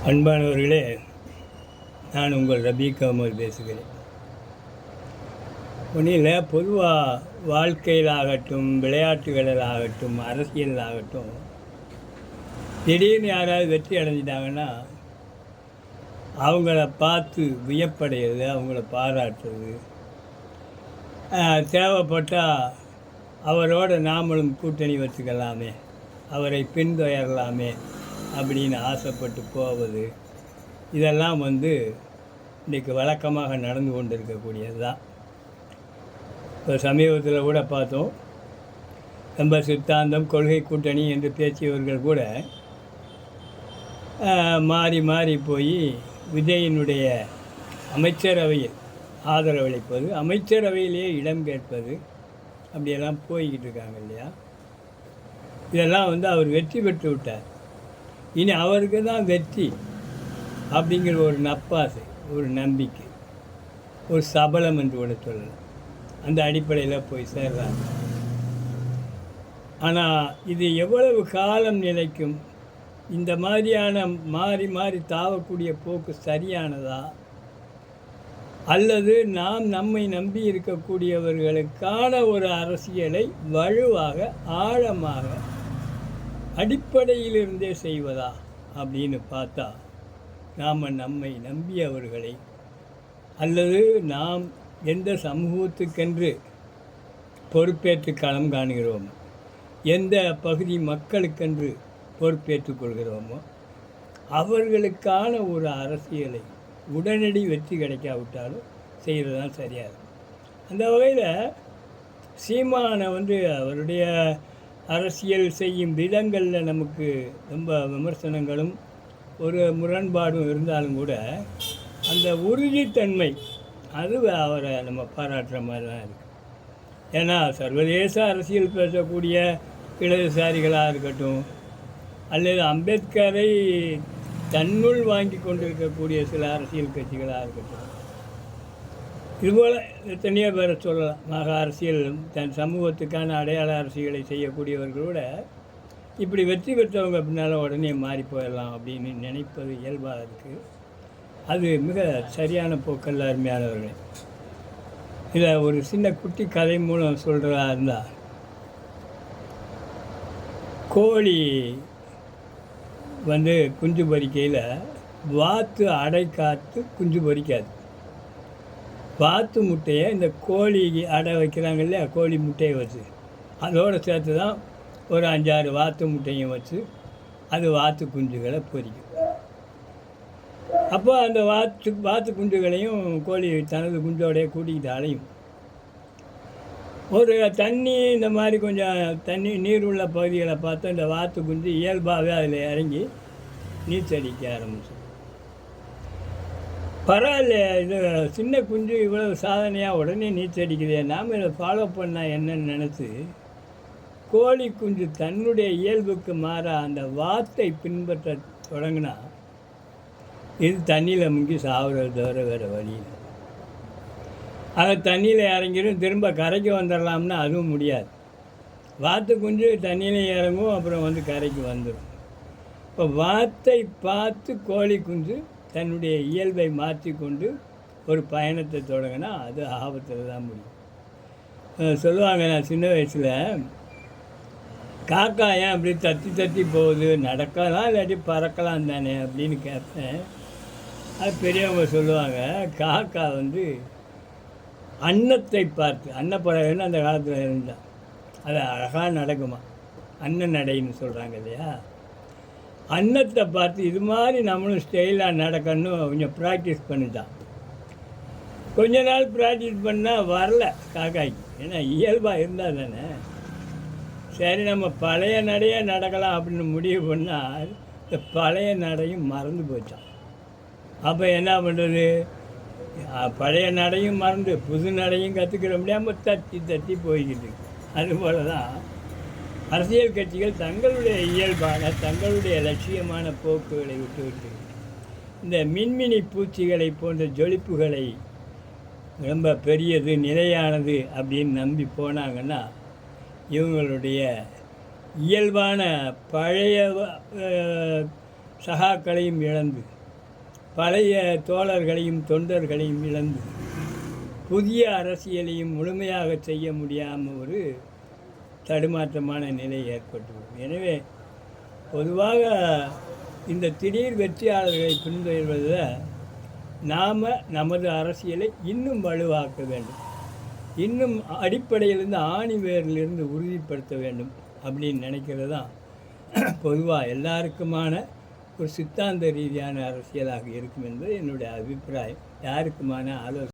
அன்பானவர்களே, நான் உங்கள் ரபீக் அகமது பேசுகிறேன். ஒன்றில் பொதுவாக வாழ்க்கையிலாகட்டும், விளையாட்டுகளிலாகட்டும், அரசியலாகட்டும், திடீர்னு யாராவது வெற்றி அடைஞ்சிட்டாங்கன்னா அவங்கள பார்த்து வியப்படைகிறது, அவங்கள பாராட்டுறது, தேவைப்பட்டால் அவரோட நாமளும் கூட்டணி வச்சுக்கலாமே, அவரை பின்தொடரலாமே அப்படின்னு ஆசைப்பட்டு போவது, இதெல்லாம் இன்றைக்கி வழக்கமாக நடந்து கொண்டு இருக்கக்கூடியது தான். இப்போ சமீபத்தில் கூட பார்த்தோம், நம்ம சித்தாந்தம் கொள்கை கூட்டணி என்று பேசியவர்கள் கூட மாறி மாறி போய் விஜயினுடைய அமைச்சரவையில் ஆதரவளிப்பது, அமைச்சரவையிலேயே இடம் கேட்பது, அப்படியெல்லாம் போய்கிட்டு இருக்காங்க இல்லையா. இதெல்லாம் அவர் வெற்றி பெற்று விட்டார். இனி அவருக்கு தான் வெற்றி அப்படிங்கிற ஒரு நப்பாசை, ஒரு நம்பிக்கை, ஒரு சபலம் என்று கூட சொல்லலாம். அந்த அடிப்படையில் போய் சேர்றாங்க. ஆனால் இது எவ்வளவு காலம் நிலைக்கும்? இந்த மாதிரியான மாறி மாறி தாவக்கூடிய போக்கு சரியானதா, அல்லது நாம் நம்மை நம்பி இருக்கக்கூடியவர்களுக்கான ஒரு அரசியலை வலுவாக ஆழமாக அடிப்படையிலிருந்தே செய்வதா அப்படின்னு பார்த்தா, நாம் நம்மை நம்பியவர்களை அல்லது நாம் எந்த சமூகத்துக்கென்று பொறுப்பேற்று களம் காணுகிறோமோ, எந்த பகுதி மக்களுக்கென்று பொறுப்பேற்றுக் கொள்கிறோமோ அவர்களுக்கான ஒரு அரசியலை உடனடி வெற்றி கிடைக்காவிட்டாலும் செய்கிறது தான் சரியாக இருக்கும். அந்த வகையில் சீமானை அவருடைய அரசியல் செய்யும் விதங்களில் நமக்கு ரொம்ப விமர்சனங்களும் ஒரு முரண்பாடும் இருந்தாலும் கூட அந்த உறுதித்தன்மை அது அவரை நம்ம பாராட்டுற மாதிரி தான் இருக்குது. ஏன்னா சர்வதேச அரசியல் பேசக்கூடிய இடதுசாரிகளாக இருக்கட்டும், அல்லது அம்பேத்கரை தன்னுள் வாங்கி கொண்டிருக்கக்கூடிய சில அரசியல் கட்சிகளாக இருக்கட்டும், இதுபோல் எத்தனையோ பேரை சொல்லலாம். மக அரசியல் தன் சமூகத்துக்கான அடையாள அரசியலை செய்யக்கூடியவர்களோட இப்படி வெற்றி பெற்றவங்க பின்னால் உடனே மாறி போயிடலாம் அப்படின்னு நினைப்பது இயல்பாக இருக்குது. அது மிக சரியான போக்கல்ல, அருமையானவர்களே. இதை ஒரு சின்ன குட்டி கதை மூலம் சொல்கிறதா இருந்தால், கோழி குஞ்சு பொரிக்கையில் வாத்து அடை காத்து குஞ்சு பொரிக்காது. வாத்து முட்டையை இந்த கோழி அடை வைக்கிறாங்க இல்லையா, கோழி முட்டையை வச்சு அதோடு சேர்த்து தான் ஒரு 5-6 வாத்து முட்டையும் வச்சு அது வாத்து குஞ்சுகளை பொரிக்கும். அப்போ அந்த வாத்து குஞ்சுகளையும் கோழி தனது குஞ்சோடையே கூட்டிக்கிட்டு அலையும். ஒரு தண்ணி இந்த மாதிரி கொஞ்சம் நீர் உள்ள பகுதிகளை பார்த்தா இந்த வாத்து குஞ்சு இயல்பாகவே அதில் இறங்கி நீச்சடிக்க ஆரம்பிச்சு. பரவாயில்ல, இது சின்ன குஞ்சு இவ்வளவு சாதனையாக உடனே நீச்சடிக்குதே, நாம் இதை ஃபாலோ பண்ணால் என்னன்னு நினச்சி கோழி குஞ்சு தன்னுடைய இயல்புக்கு மாற அந்த வாத்தை பின்பற்ற தொடங்கினா இது தண்ணியில் முங்கி சாவுறது தவிர வேறு வழியில். அதை தண்ணியில் இறங்கிடும், திரும்ப கரைக்கு வந்துடலாம்னா அதுவும் முடியாது. வாத்து குஞ்சு தண்ணியில் இறங்கும், அப்புறம் கரைக்கு வந்துடும். இப்போ வாத்தை பார்த்து கோழி குஞ்சு தன்னுடைய இயல்பை மாற்றி கொண்டு ஒரு பயணத்தை தொடங்கினா அது ஆபத்தில் தான் முடியும். சொல்லுவாங்க, நான் சின்ன வயசில் காக்கா ஏன் அப்படி தத்தி தத்தி போகுது, நடக்கலாம் இல்லாட்டி பறக்கலாம் தானே அப்படின்னு கேட்பேன். அது பெரியவங்க சொல்லுவாங்க, காக்கா அன்னத்தை பார்த்து, அன்னப்பறவைன்னு அந்த காலத்தில் இருந்தால் அது அழகாக நடக்குமா, அன்ன நடைன்னு சொல்கிறாங்க இல்லையா. அன்னத்தை பார்த்து இது மாதிரி நம்மளும் ஸ்டைலாக நடக்கணும் கொஞ்சம் ப்ராக்டிஸ் பண்ணிட்டான். கொஞ்ச நாள் ப்ராக்டிஸ் பண்ணால் வரல காக்காய்க்கு, ஏன்னா இயல்பாக இருந்தால் தானே. சரி, நம்ம பழைய நடையாக நடக்கலாம் அப்படின்னு முடிவு பண்ணால் இந்த பழைய நடையும் மறந்து போச்சான். அப்போ என்ன பண்ணுறது, பழைய நடையும் மறந்து புது நடையும் கற்றுக்கிற முடியாமல் தட்டி தட்டி போய்கிட்டு. அதுபோல தான் அரசியல் கட்சிகள் தங்களுடைய இயல்பான தங்களுடைய லட்சியமான போக்குகளை விட்டுவிட்டு இந்த மின்மினி பூச்சிகளை போன்ற ஜொலிப்புகளை ரொம்ப பெரியது நிலையானது அப்படின்னு நம்பி போனாங்கன்னா இவங்களுடைய இயல்பான பழைய சகாக்களையும் இழந்து பழைய தோழர்களையும் தொண்டர்களையும் இழந்து புதிய அரசியலையும் முழுமையாக செய்ய முடியாமல் ஒரு தடுமாற்றமான நிலை ஏற்பட்டுள்ளது. எனவே பொதுவாக இந்த திடீர் வெற்றியாளர்களை பின்தொடர்வதில் நாம் நமது அரசியலை இன்னும் வலுவாக்க வேண்டும், இன்னும் அடிப்படையிலிருந்து ஆணிவேரிலிருந்து உறுதிப்படுத்த வேண்டும் அப்படின்னு நினைக்கிறது தான் பொதுவாக எல்லாருக்குமான ஒரு சித்தாந்த ரீதியான அரசியலாக இருக்கும் என்பது என்னுடைய அபிப்பிராயம். யாருக்குமான ஆலோசனை